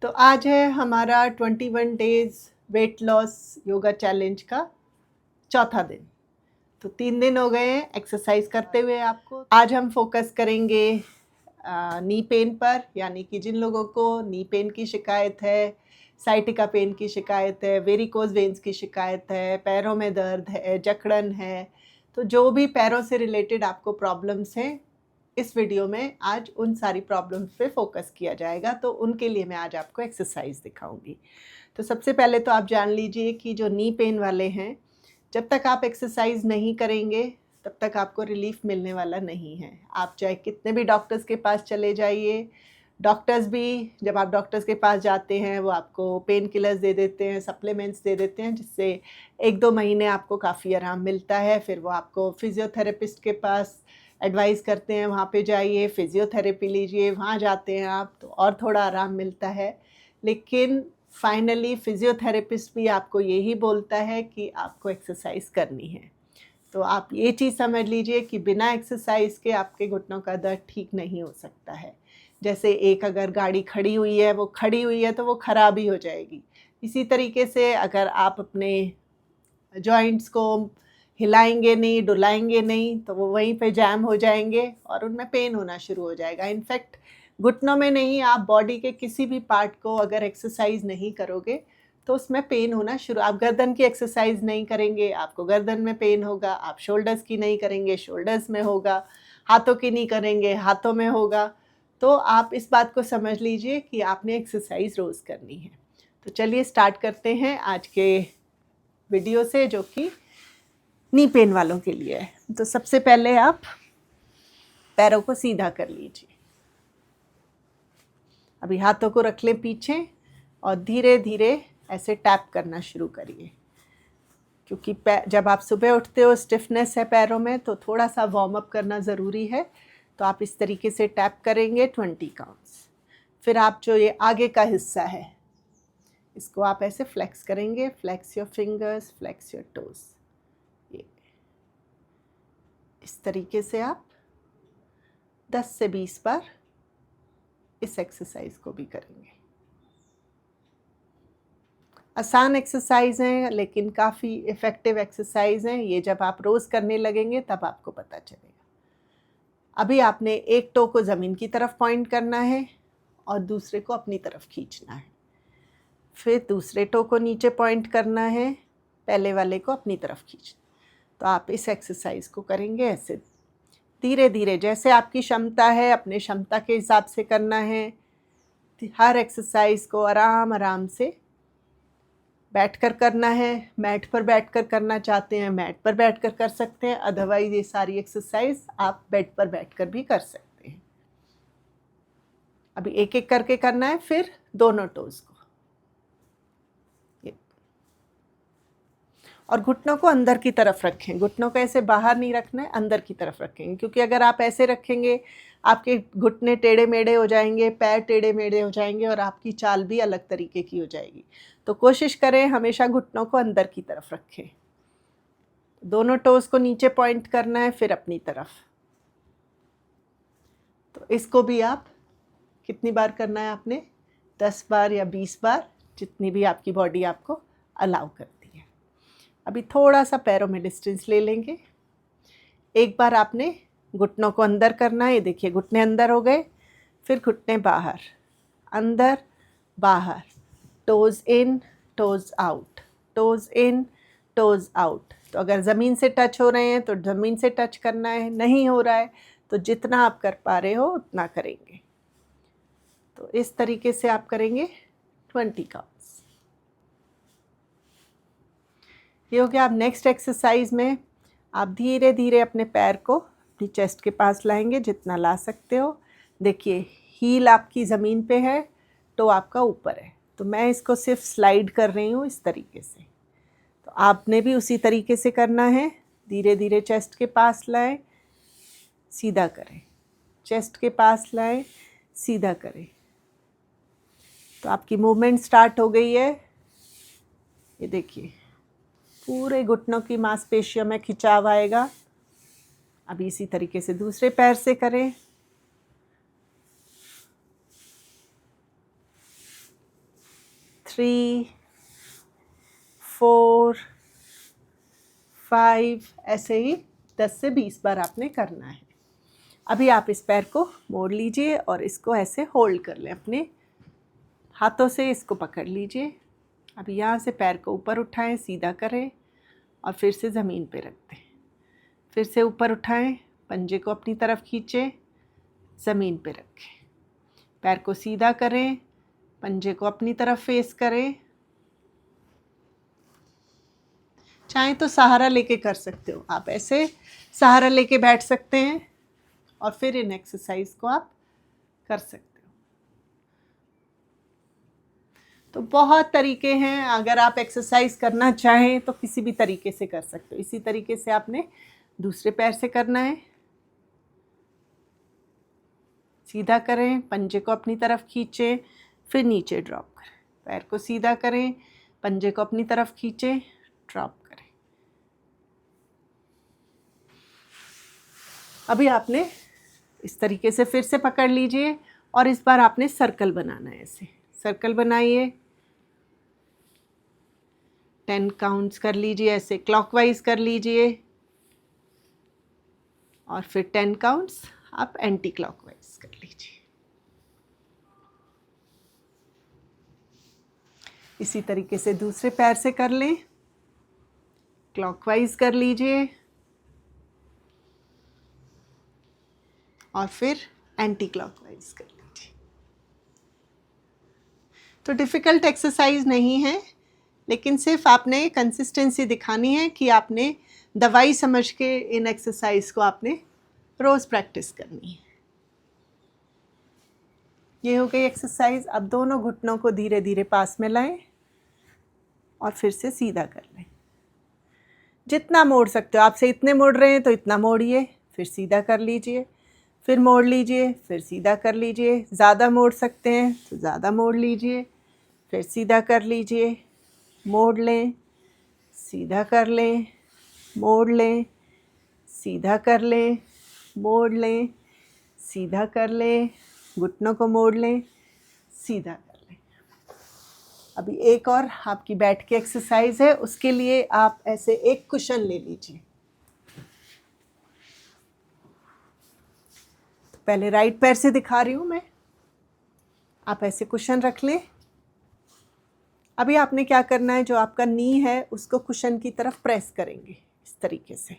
तो आज है हमारा 21 days weight loss yoga challenge का चौथा दिन। तो 3 दिन हो गए हैं एक्सरसाइज करते हुए आपको। आज हम फोकस करेंगे नी पेन पर, यानी कि जिन लोगों को नी पेन की शिकायत है, साइटिका पेन की शिकायत है, वेरिकोज वेन्स की शिकायत है, पैरों में दर्द है, जकड़न है, तो जो भी पैरों से रिलेटेड आपको प्रॉब्लम्स हैं, इस वीडियो में आज उन सारी प्रॉब्लम्स पे फोकस किया जाएगा। तो उनके लिए मैं आज आपको एक्सरसाइज दिखाऊंगी। तो सबसे पहले तो आप जान लीजिए कि जो नी पेन वाले हैं, जब तक आप एक्सरसाइज नहीं करेंगे तब तक आपको रिलीफ मिलने वाला नहीं है। आप चाहे कितने भी डॉक्टर्स के पास चले जाइए, डॉक्टर्स भी जब आप डॉक्टर्स के पास जाते हैं वो आपको पेन किलर्स दे देते हैं, सप्लीमेंट्स दे देते हैं, जिससे 1-2 महीने आपको काफ़ी आराम मिलता है। फिर वो आपको फिजियोथेरेपिस्ट के पास एडवाइस करते हैं, वहाँ पे जाइए, फिजियोथेरेपी लीजिए, वहाँ जाते हैं आप तो और थोड़ा आराम मिलता है। लेकिन फाइनली फिजियोथेरेपिस्ट भी आपको यही बोलता है कि आपको एक्सरसाइज करनी है। तो आप ये चीज़ समझ लीजिए कि बिना एक्सरसाइज के आपके घुटनों का दर्द ठीक नहीं हो सकता है। जैसे एक अगर गाड़ी खड़ी हुई है, वो खड़ी हुई है तो वो ख़राब ही हो जाएगी। इसी तरीके से अगर आप अपने जॉइंट्स को हिलाएंगे नहीं, डुलाएंगे नहीं, तो वो वहीं पे जैम हो जाएंगे और उनमें पेन होना शुरू हो जाएगा। इनफैक्ट घुटनों में नहीं, आप बॉडी के किसी भी पार्ट को अगर एक्सरसाइज नहीं करोगे तो उसमें पेन होना शुरू। आप गर्दन की एक्सरसाइज नहीं करेंगे, आपको गर्दन में पेन होगा। आप शोल्डर्स की नहीं करेंगे, शोल्डर्स में होगा। हाथों की नहीं करेंगे, हाथों में होगा। तो आप इस बात को समझ लीजिए कि आपने एक्सरसाइज रोज़ करनी है। तो चलिए स्टार्ट करते हैं आज के वीडियो से, जो कि नी पेन वालों के लिए है। तो सबसे पहले आप पैरों को सीधा कर लीजिए। अभी हाथों को रख लें पीछे और धीरे धीरे ऐसे टैप करना शुरू करिए, क्योंकि जब आप सुबह उठते हो स्टिफनेस है पैरों में, तो थोड़ा सा वार्म अप करना ज़रूरी है। तो आप इस तरीके से टैप करेंगे 20 काउंट्स। फिर आप जो ये आगे का हिस्सा है इसको आप ऐसे फ्लेक्स करेंगे, flex your fingers, flex your toes. ये इस तरीके से आप 10 से 20 बार इस एक्सरसाइज को भी करेंगे। आसान एक्सरसाइज हैं लेकिन काफ़ी इफ़ेक्टिव एक्सरसाइज हैं। ये जब आप रोज़ करने लगेंगे तब आपको पता चलेगा। अभी आपने एक टो को ज़मीन की तरफ पॉइंट करना है और दूसरे को अपनी तरफ खींचना है। फिर दूसरे टो को नीचे पॉइंट करना है, पहले वाले को अपनी तरफ खींचना। तो आप इस एक्सरसाइज को करेंगे ऐसे धीरे धीरे, जैसे आपकी क्षमता है, अपने क्षमता के हिसाब से करना है। हर एक्सरसाइज को आराम आराम से बैठकर करना है। मैट पर बैठकर करना चाहते हैं, मैट पर बैठकर कर सकते हैं। अदरवाइज ये सारी एक्सरसाइज आप बेड पर बैठकर भी कर सकते हैं। अभी एक एक करके करना है, फिर दोनों टोज को। और घुटनों को अंदर की तरफ रखें। घुटनों को ऐसे बाहर नहीं रखना है, अंदर की तरफ रखेंगे, क्योंकि अगर आप ऐसे रखेंगे आपके घुटने टेढ़े मेढ़े हो जाएंगे, पैर टेढ़े मेढ़े हो जाएंगे और आपकी चाल भी अलग तरीके की हो जाएगी। तो कोशिश करें हमेशा घुटनों को अंदर की तरफ रखें। दोनों टोज को नीचे पॉइंट करना है, फिर अपनी तरफ। तो इसको भी आप कितनी बार करना है आपने? 10 बार या 20 बार, जितनी भी आपकी बॉडी आपको अलाउ करती है। अभी थोड़ा सा पैरों में डिस्टेंस ले लेंगे। एक बार आपने घुटनों को अंदर करना है। देखिए घुटने अंदर हो गए, फिर घुटने बाहर, अंदर बाहर, टोज इन टोज आउट, टोज इन टोज आउट। तो अगर ज़मीन से टच हो रहे हैं तो ज़मीन से टच करना है, नहीं हो रहा है तो जितना आप कर पा रहे हो उतना करेंगे। तो इस तरीके से आप करेंगे 20 काउंट्स। ये हो गया। अब नेक्स्ट एक्सरसाइज में आप धीरे धीरे अपने पैर को अपनी चेस्ट के पास लाएंगे, जितना ला सकते हो। देखिए हील आपकी ज़मीन पे है, टो आपका ऊपर है। तो मैं इसको सिर्फ स्लाइड कर रही हूँ इस तरीके से। तो आपने भी उसी तरीके से करना है। धीरे धीरे चेस्ट के पास लाएं, सीधा करें, चेस्ट के पास लाएं, सीधा करें। तो आपकी मूवमेंट स्टार्ट हो गई है। ये देखिए पूरे घुटनों की मांसपेशियों में खिंचाव आएगा। अभी इसी तरीके से दूसरे पैर से करें। 3, 4, 5, ऐसे ही 10 से 20 बार आपने करना है। अभी आप इस पैर को मोड़ लीजिए और इसको ऐसे होल्ड कर लें, अपने हाथों से इसको पकड़ लीजिए। अभी यहाँ से पैर को ऊपर उठाएं, सीधा करें और फिर से ज़मीन पे रख दें। फिर से ऊपर उठाएं, पंजे को अपनी तरफ खींचें, ज़मीन पे रखें। पैर को सीधा करें, पंजे को अपनी तरफ फेस करें। चाहें तो सहारा लेके कर सकते हो, आप ऐसे सहारा लेके बैठ सकते हैं और फिर इन एक्सरसाइज को आप कर सकते हो। तो बहुत तरीके हैं, अगर आप एक्सरसाइज करना चाहें तो किसी भी तरीके से कर सकते हो। इसी तरीके से आपने दूसरे पैर से करना है। सीधा करें, पंजे को अपनी तरफ खींचें, फिर नीचे ड्रॉप करें। पैर को सीधा करें, पंजे को अपनी तरफ खींचें, ड्रॉप करें। अभी आपने इस तरीके से फिर से पकड़ लीजिए और इस बार आपने सर्कल बनाना है। ऐसे सर्कल बनाइए, 10 काउंट्स कर लीजिए, ऐसे क्लॉकवाइज कर लीजिए और फिर 10 काउंट्स आप एंटी क्लॉकवाइज कर लीजिए। इसी तरीके से दूसरे पैर से कर लें, क्लॉकवाइज कर लीजिए और फिर एंटी क्लॉकवाइज कर लीजिए। तो डिफ़िकल्ट एक्सरसाइज नहीं है, लेकिन सिर्फ आपने कंसिस्टेंसी दिखानी है कि आपने दवाई समझ के इन एक्सरसाइज को आपने रोज़ प्रैक्टिस करनी है। ये हो गई एक्सरसाइज। अब दोनों घुटनों को धीरे धीरे पास में लाएं और फिर से सीधा कर लें। जितना मोड़ सकते हो, आपसे इतने मोड़ रहे हैं तो इतना मोड़िए, फिर सीधा कर लीजिए, फिर मोड़ लीजिए, फिर सीधा कर लीजिए। ज़्यादा मोड़ सकते हैं तो ज़्यादा मोड़ लीजिए, फिर सीधा कर लीजिए, मोड़ लें, सीधा कर लें, मोड़ लें, सीधा कर लें, मोड़ लें, सीधा कर लें, घुटनों को मोड़ लें, सीधा कर लें। अभी एक और आपकी बैठ की एक्सरसाइज है, उसके लिए आप ऐसे एक कुशन ले लीजिए। तो पहले राइट पैर से दिखा रही हूँ मैं, आप ऐसे कुशन रख लें। अभी आपने क्या करना है, जो आपका नी है उसको कुशन की तरफ प्रेस करेंगे इस तरीके से।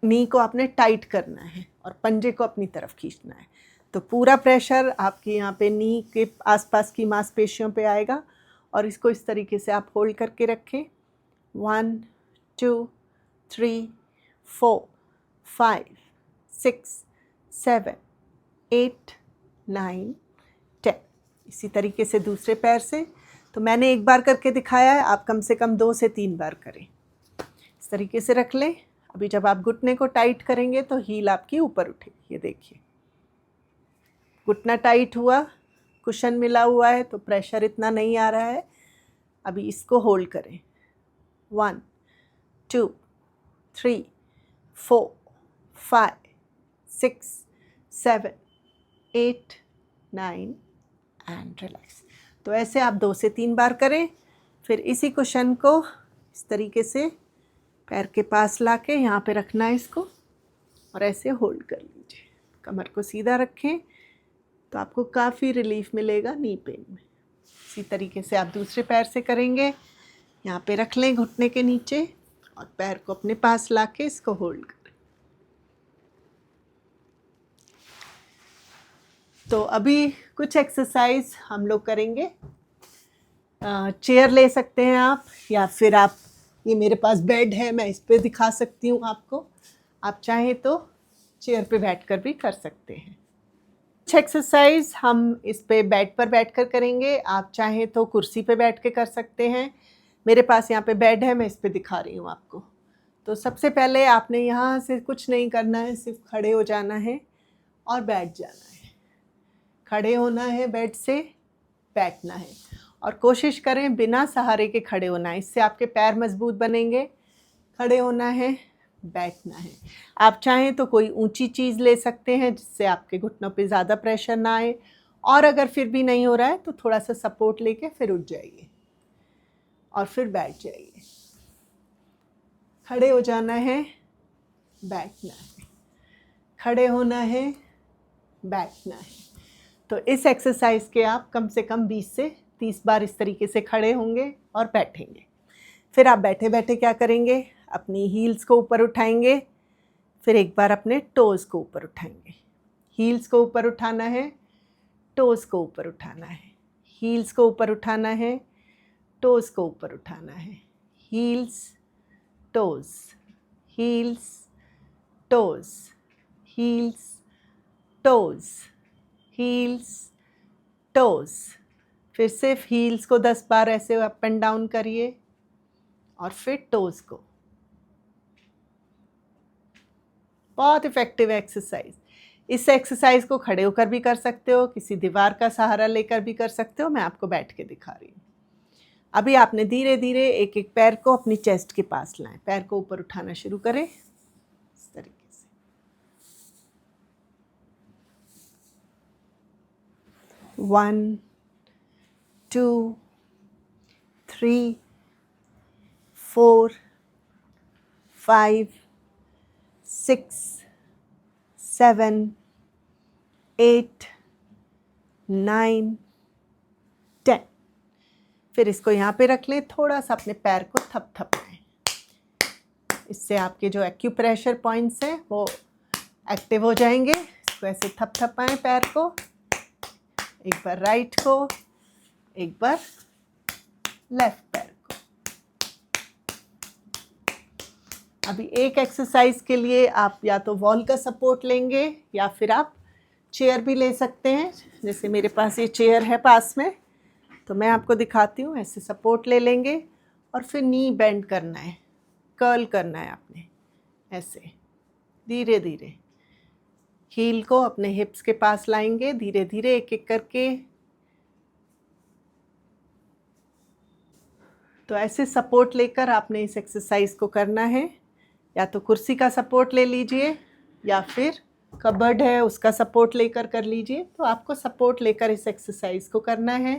नी को आपने टाइट करना है और पंजे को अपनी तरफ खींचना है। तो पूरा प्रेशर आपके यहाँ पे नी के आसपास की मांसपेशियों पे आएगा और इसको इस तरीके से आप होल्ड करके रखें। 1, 2, 3, 4, 5, 6, 7, 8, 9, 10। इसी तरीके से दूसरे पैर से। तो मैंने एक बार करके दिखाया है, आप कम से कम 2 से 3 बार करें। इस तरीके से रख लें। अभी जब आप घुटने को टाइट करेंगे तो हील आपकी ऊपर उठेगी। ये देखिए, घुटना टाइट हुआ, कुशन मिला हुआ है तो प्रेशर इतना नहीं आ रहा है। अभी इसको होल्ड करें। 1, 2, 3, 4, 5, 6, 7, 8, 9 एंड रिलैक्स। तो ऐसे आप 2 से 3 बार करें। फिर इसी कुशन को इस तरीके से पैर के पास लाके यहाँ पे रखना है इसको और ऐसे होल्ड कर लीजिए। कमर को सीधा रखें तो आपको काफ़ी रिलीफ मिलेगा नी पेन में। इसी तरीके से आप दूसरे पैर से करेंगे। यहाँ पे रख लें घुटने के नीचे और पैर को अपने पास लाके इसको होल्ड करें। तो अभी कुछ एक्सरसाइज हम लोग करेंगे। चेयर ले सकते हैं आप, या फिर आप, ये मेरे पास बेड है, मैं इस पे दिखा सकती हूँ आपको। आप चाहें तो चेयर पे बैठकर भी कर सकते हैं। कुछ एक्सरसाइज हम इस पे बेड पर बैठकर करेंगे, आप चाहें तो कुर्सी पे बैठ के कर सकते हैं। मेरे पास यहाँ पे बेड है, मैं इस पे दिखा रही हूँ आपको। तो सबसे पहले आपने यहाँ से कुछ नहीं करना है, सिर्फ खड़े हो जाना है और बैठ जाना है। खड़े होना है, बेड से बैठना है और कोशिश करें बिना सहारे के खड़े होना है, इससे आपके पैर मजबूत बनेंगे। खड़े होना है, बैठना है। आप चाहें तो कोई ऊंची चीज़ ले सकते हैं जिससे आपके घुटनों पे ज़्यादा प्रेशर ना आए और अगर फिर भी नहीं हो रहा है तो थोड़ा सा सपोर्ट लेके फिर उठ जाइए और फिर बैठ जाइए। खड़े हो जाना है, बैठना है, खड़े होना है, बैठना है। तो इस एक्सरसाइज के आप कम से कम 20 से 30 बार इस तरीके से खड़े होंगे और बैठेंगे। फिर आप बैठे बैठे क्या करेंगे, अपनी हील्स को ऊपर उठाएंगे, फिर एक बार अपने टोज़ को ऊपर उठाएंगे। हील्स को ऊपर उठाना है, टोज़ को ऊपर उठाना है, हील्स को ऊपर उठाना है, टोज़ को ऊपर उठाना है, heels toes, heels toes, heels toes, heels toes. फिर सिर्फ हील्स को 10 बार ऐसे अप एंड डाउन करिए और फिर टोज़ को। बहुत इफ़ेक्टिव एक्सरसाइज। इस एक्सरसाइज को खड़े होकर भी कर सकते हो, किसी दीवार का सहारा लेकर भी कर सकते हो। मैं आपको बैठ के दिखा रही हूँ। अभी आपने धीरे धीरे एक एक पैर को अपनी चेस्ट के पास लाएं, पैर को ऊपर उठाना शुरू करें इस तरीके से। 1 2 3 4 5 6 7 8 9 10। फिर इसको यहाँ पे रख लें, थोड़ा सा अपने पैर को थपथपाएं। इससे आपके जो एक्यूप्रेशर पॉइंट्स हैं वो एक्टिव हो जाएंगे। इसको ऐसे थपथपाएं पैर को, एक बार राइट को, एक बार लेफ्ट पैर को। अभी एक एक्सरसाइज के लिए आप या तो वॉल का सपोर्ट लेंगे या फिर आप चेयर भी ले सकते हैं। जैसे मेरे पास ये चेयर है पास में, तो मैं आपको दिखाती हूँ। ऐसे सपोर्ट ले लेंगे और फिर नी बेंड करना है, कर्ल करना है आपने, ऐसे धीरे धीरे। हील को अपने हिप्स के पास लाएंगे, धीरे धीरे एक एक करके। तो ऐसे सपोर्ट लेकर आपने इस एक्सरसाइज को करना है। या तो कुर्सी का सपोर्ट ले लीजिए या फिर कबर्ड है उसका सपोर्ट लेकर कर लीजिए। तो आपको सपोर्ट लेकर इस एक्सरसाइज को करना है।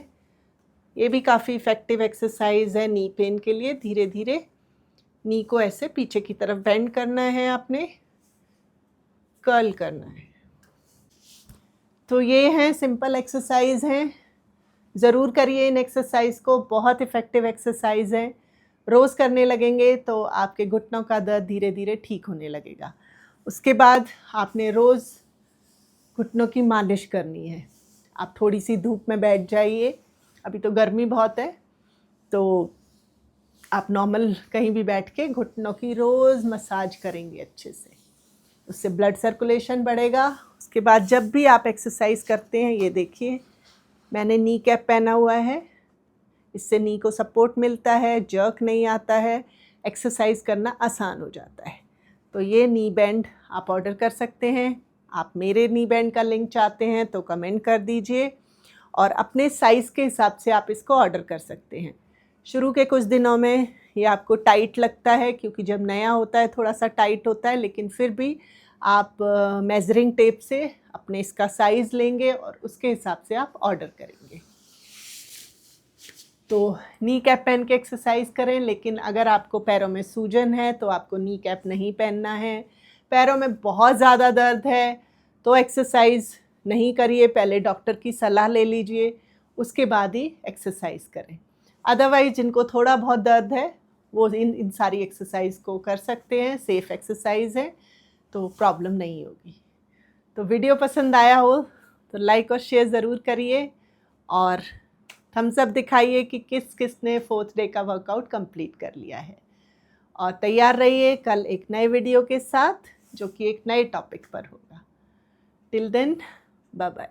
ये भी काफ़ी इफ़ेक्टिव एक्सरसाइज है नी पेन के लिए। धीरे धीरे नी को ऐसे पीछे की तरफ बेंड करना है, आपने कर्ल करना है। तो ये हैं सिंपल एक्सरसाइज हैं, ज़रूर करिए इन एक्सरसाइज को। बहुत इफ़ेक्टिव एक्सरसाइज है। रोज़ करने लगेंगे तो आपके घुटनों का दर्द धीरे धीरे ठीक होने लगेगा। उसके बाद आपने रोज़ घुटनों की मालिश करनी है। आप थोड़ी सी धूप में बैठ जाइए, अभी तो गर्मी बहुत है, तो आप नॉर्मल कहीं भी बैठ के घुटनों की रोज़ मसाज करेंगे अच्छे से। उससे ब्लड सर्कुलेशन बढ़ेगा। उसके बाद जब भी आप एक्सरसाइज करते हैं, ये देखिए मैंने नी कैप पहना हुआ है, इससे नी को सपोर्ट मिलता है, जर्क नहीं आता है, एक्सरसाइज करना आसान हो जाता है। तो ये नी बैंड आप ऑर्डर कर सकते हैं। आप मेरे नी बैंड का लिंक चाहते हैं तो कमेंट कर दीजिए और अपने साइज़ के हिसाब से आप इसको ऑर्डर कर सकते हैं। शुरू के कुछ दिनों में ये आपको टाइट लगता है क्योंकि जब नया होता है थोड़ा सा टाइट होता है, लेकिन फिर भी आप मेजरिंग टेप से अपने इसका साइज़ लेंगे और उसके हिसाब से आप ऑर्डर करेंगे। तो नी कैप पहन के एक्सरसाइज करें, लेकिन अगर आपको पैरों में सूजन है तो आपको नी कैप नहीं पहनना है। पैरों में बहुत ज़्यादा दर्द है तो एक्सरसाइज नहीं करिए, पहले डॉक्टर की सलाह ले लीजिए, उसके बाद ही एक्सरसाइज करें। अदरवाइज़ जिनको थोड़ा बहुत दर्द है वो इन सारी एक्सरसाइज को कर सकते हैं, सेफ़ एक्सरसाइज है तो प्रॉब्लम नहीं होगी। तो वीडियो पसंद आया हो तो लाइक और शेयर ज़रूर करिए और थम्स अप दिखाइए कि किस किसने 4th डे का वर्कआउट कंप्लीट कर लिया है। और तैयार रहिए कल एक नए वीडियो के साथ जो कि एक नए टॉपिक पर होगा। Till then bye bye.